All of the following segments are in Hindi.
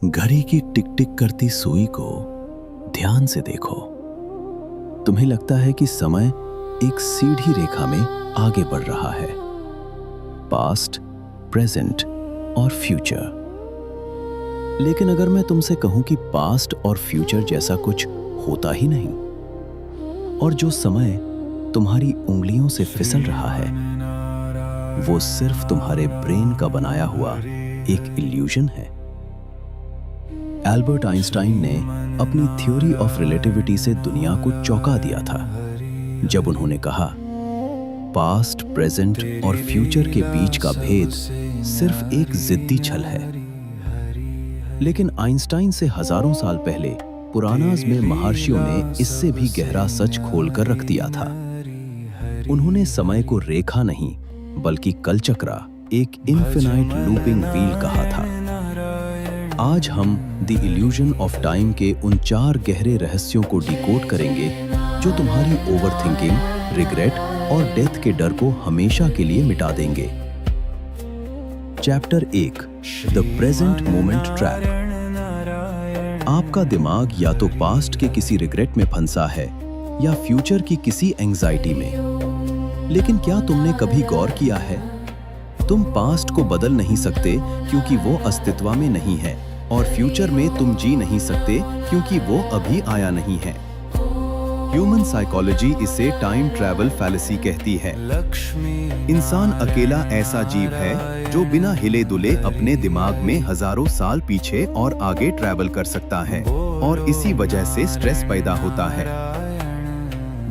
घड़ी की टिक टिक करती सुई को ध्यान से देखो। तुम्हें लगता है कि समय एक सीधी रेखा में आगे बढ़ रहा है, पास्ट, प्रेजेंट और फ्यूचर। लेकिन अगर मैं तुमसे कहूं कि पास्ट और फ्यूचर जैसा कुछ होता ही नहीं, और जो समय तुम्हारी उंगलियों से फिसल रहा है वो सिर्फ तुम्हारे ब्रेन का बनाया हुआ एक इल्यूजन है। एल्बर्ट आइंस्टाइन ने अपनी थ्योरी ऑफ रिलेटिविटी से दुनिया को चौंका दिया था जब उन्होंने कहा, पास्ट, प्रेजेंट और फ्यूचर के बीच का भेद सिर्फ एक जिद्दी छल है। लेकिन आइंस्टाइन से हजारों साल पहले पुरानाज में महर्षियों ने इससे भी गहरा सच खोलकर रख दिया था। उन्होंने समय को रेखा नहीं बल्कि कलचक्रा, एक इनफिनाइट लूपिंग व्हील कहा था। आज हम द इल्यूजन ऑफ टाइम के उन 4 गहरे रहस्यों को डिकोड करेंगे जो तुम्हारी ओवरथिंकिंग, रिग्रेट और डेथ के डर को हमेशा के लिए मिटा देंगे। Chapter 1, the present moment trap. आपका दिमाग या तो पास्ट के किसी रिग्रेट में फंसा है या फ्यूचर की किसी एंजाइटी में। लेकिन क्या तुमने कभी गौर किया है, तुम पास्ट को बदल नहीं सकते क्योंकि वो अस्तित्व में नहीं है, और फ्यूचर में तुम जी नहीं सकते क्योंकि वो अभी आया नहीं है। ह्यूमन साइकोलॉजी इसे टाइम ट्रैवल फैलेसी कहती है। इंसान अकेला ऐसा जीव है जो बिना हिले दुले अपने दिमाग में हजारों साल पीछे और आगे ट्रैवल कर सकता है, और इसी वजह से स्ट्रेस पैदा होता है।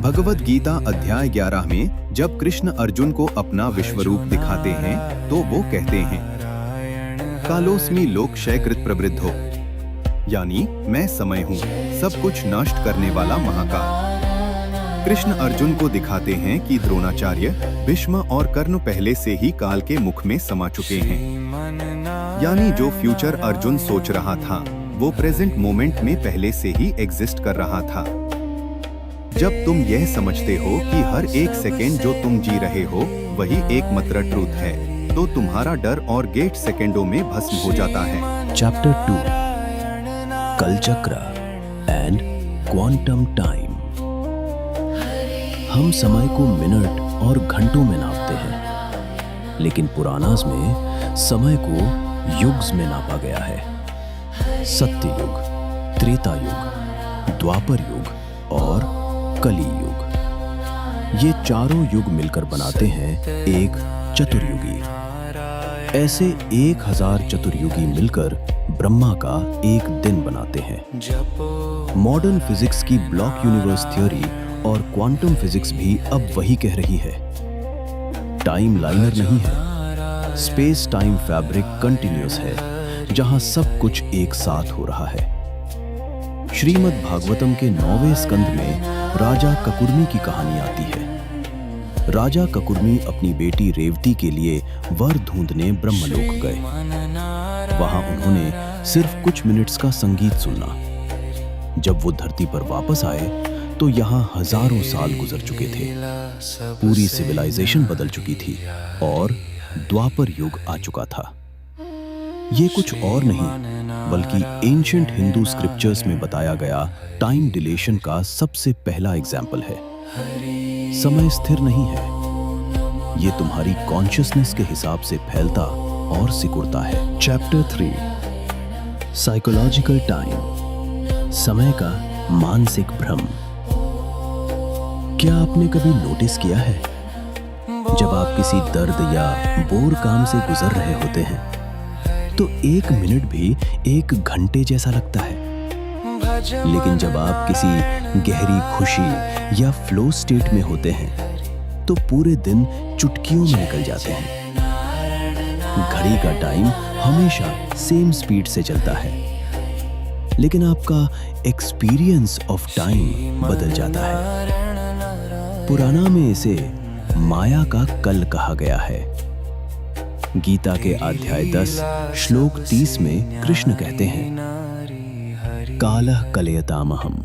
भगवद गीता अध्याय 11 में जब कृष्ण अर्जुन को अपना विश्वरूप दिखाते हैं तो वो कहते हैं, कालोस्मि लोक क्षयकृत प्रवृद्धो, यानी मैं समय हूँ, सब कुछ नष्ट करने वाला महाकाल। कृष्ण अर्जुन को दिखाते हैं कि द्रोणाचार्य, भीष्म और कर्ण पहले से ही काल के मुख में समा चुके हैं। यानी जो फ्यूचर अर्जुन सोच रहा था वो प्रेजेंट मोमेंट में पहले से ही एग्जिस्ट कर रहा था। जब तुम यह समझते हो कि हर एक सेकेंड जो तुम जी रहे हो वही एकमात्र ट्रूथ है, तो तुम्हारा डर और गेट सेकेंडों में भस्म हो जाता है। Chapter 2, Kalachakra and quantum time. हम समय को मिनट और घंटों में नापते हैं, लेकिन पुरानाज में समय को युग्स में नापा गया है। सत्य युग, त्रेता युग, द्वापर युग और कली युग। ये चारों युग मिलकर बनाते हैं एक चतुर्युगी। ऐसे 1000 चतुर्युगी मिलकर ब्रह्मा का एक दिन बनाते हैं। मॉडर्न फिजिक्स की ब्लॉक यूनिवर्स थ्योरी और क्वांटम फिजिक्स भी अब वही कह रही है। टाइम लाइनर नहीं है, स्पेस टाइम फैब्रिक कंटिन्यूअस है जहां सब कुछ एक साथ हो रहा है। श्रीमद् भागवतम के 9वें स्कंद में राजा ककुर्मी की कहानी आती है। राजा ककुर्मी अपनी बेटी रेवती के लिए वर ढूंढने ब्रह्मलोक गए। वहां उन्होंने सिर्फ कुछ मिनट्स का संगीत सुना। जब वो धरती पर वापस आए तो यहाँ हजारों साल गुजर चुके थे। पूरी सिविलाइजेशन बदल चुकी थी और द्वापर युग आ चुका था। ये कुछ और नहीं बल्कि एंशिएंट हिंदू स्क्रिप्चर्स में बताया गया टाइम डिलेशन का सबसे पहला एग्जाम्पल है। समय स्थिर नहीं है, ये तुम्हारी कॉन्शियसनेस के हिसाब से फैलता और सिकुड़ता है। चैप्टर 3, साइकोलॉजिकल टाइम, समय का मानसिक भ्रम। क्या आपने कभी नोटिस किया है, जब आप किसी दर्द या बोर काम से गुजर रहे होते हैं तो 1 मिनट भी 1 घंटे जैसा लगता है, लेकिन जब आप किसी गहरी खुशी या फ्लो स्टेट में होते हैं तो पूरे दिन चुटकियों में निकल जाते हैं। घड़ी का टाइम हमेशा सेम स्पीड से चलता है, लेकिन आपका एक्सपीरियंस ऑफ टाइम बदल जाता है। पुराना में इसे माया का कल कहा गया है। गीता के अध्याय 10 श्लोक 30 में कृष्ण कहते हैं, कालः कलयतामहम्,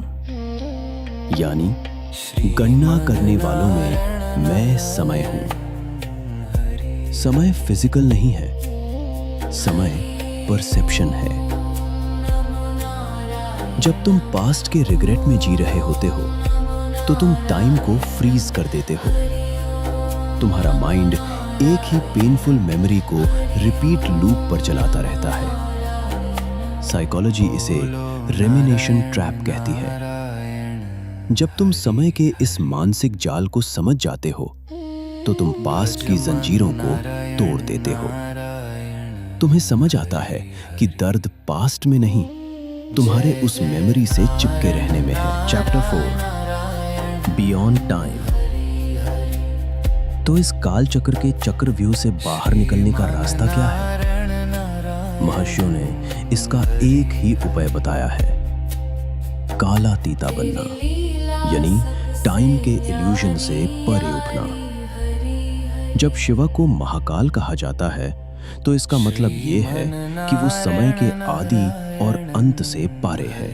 यानी गणना करने वालों में मैं समय हूं। समय फिजिकल नहीं है, समय परसेप्शन है। जब तुम पास्ट के रिग्रेट में जी रहे होते हो तो तुम टाइम को फ्रीज कर देते हो। तुम्हारा माइंड एक ही पेनफुल मेमोरी को रिपीट लूप पर चलाता रहता है। साइकोलॉजी इसे रेमिनेशन ट्रैप कहती है। जब तुम समय के इस मानसिक जाल को समझ जाते हो तो तुम पास्ट की जंजीरों को तोड़ देते हो। तुम्हें समझ आता है कि दर्द पास्ट में नहीं, तुम्हारे उस मेमोरी से चिपके रहने में है। Chapter 4 beyond time. तो इस काल चक्र के चक्रव्यूह से बाहर निकलने का रास्ता क्या है? महर्षियों ने इसका एक ही उपाय बताया है, कालातीता बनना, यानी टाइम के इल्यूजन से परे उठना। जब शिवा को महाकाल कहा जाता है तो इसका मतलब ये है कि वो समय के आदि और अंत से पारे है,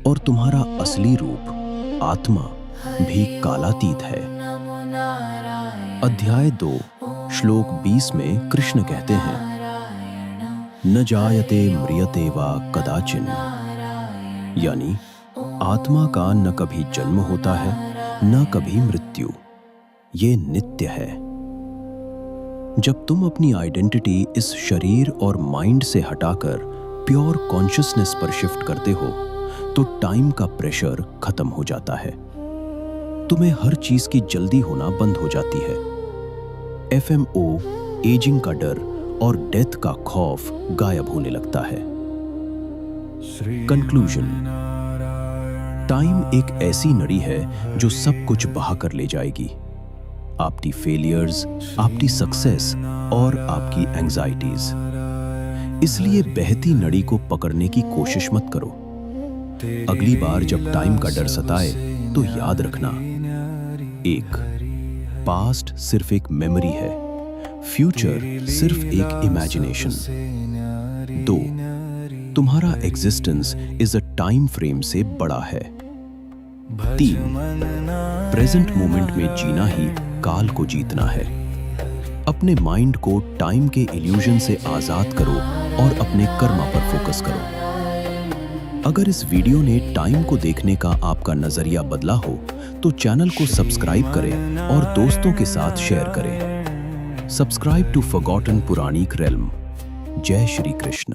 और तुम्हारा असली रूप आत्मा भी कालातीत है। अध्याय 2 श्लोक 20 में कृष्ण कहते हैं, न जायते म्रियते वा कदाचिन, यानी आत्मा का न कभी जन्म होता है न कभी मृत्यु, ये नित्य है। जब तुम अपनी आइडेंटिटी इस शरीर और माइंड से हटाकर प्योर कॉन्शियसनेस पर शिफ्ट करते हो तो टाइम का प्रेशर खत्म हो जाता है। तुम्हें हर चीज की जल्दी होना बंद हो जाती है। FMO, एजिंग का डर और डेथ का खौफ गायब होने लगता है। कंक्लूजन। टाइम एक ऐसी नड़ी है जो सब कुछ बहा कर ले जाएगी, आपकी फेलियर्स, आपकी सक्सेस और आपकी एंजाइटीज। इसलिए बहती नड़ी को पकड़ने की कोशिश मत करो। अगली बार जब टाइम का डर सताए तो याद रखना, 1, पास्ट सिर्फ एक मेमोरी है, फ्यूचर सिर्फ एक इमेजिनेशन। 2, तुम्हारा existence is a time frame से बड़ा है। 3, प्रेजेंट मोमेंट में जीना ही काल को जीतना है। अपने माइंड को टाइम के इल्यूजन से आजाद करो और अपने कर्मा पर फोकस करो। अगर इस वीडियो ने टाइम को देखने का आपका नजरिया बदला हो तो चैनल को सब्सक्राइब करें और दोस्तों के साथ शेयर करें। Subscribe to forgotten Puranic realm. जय श्री कृष्ण।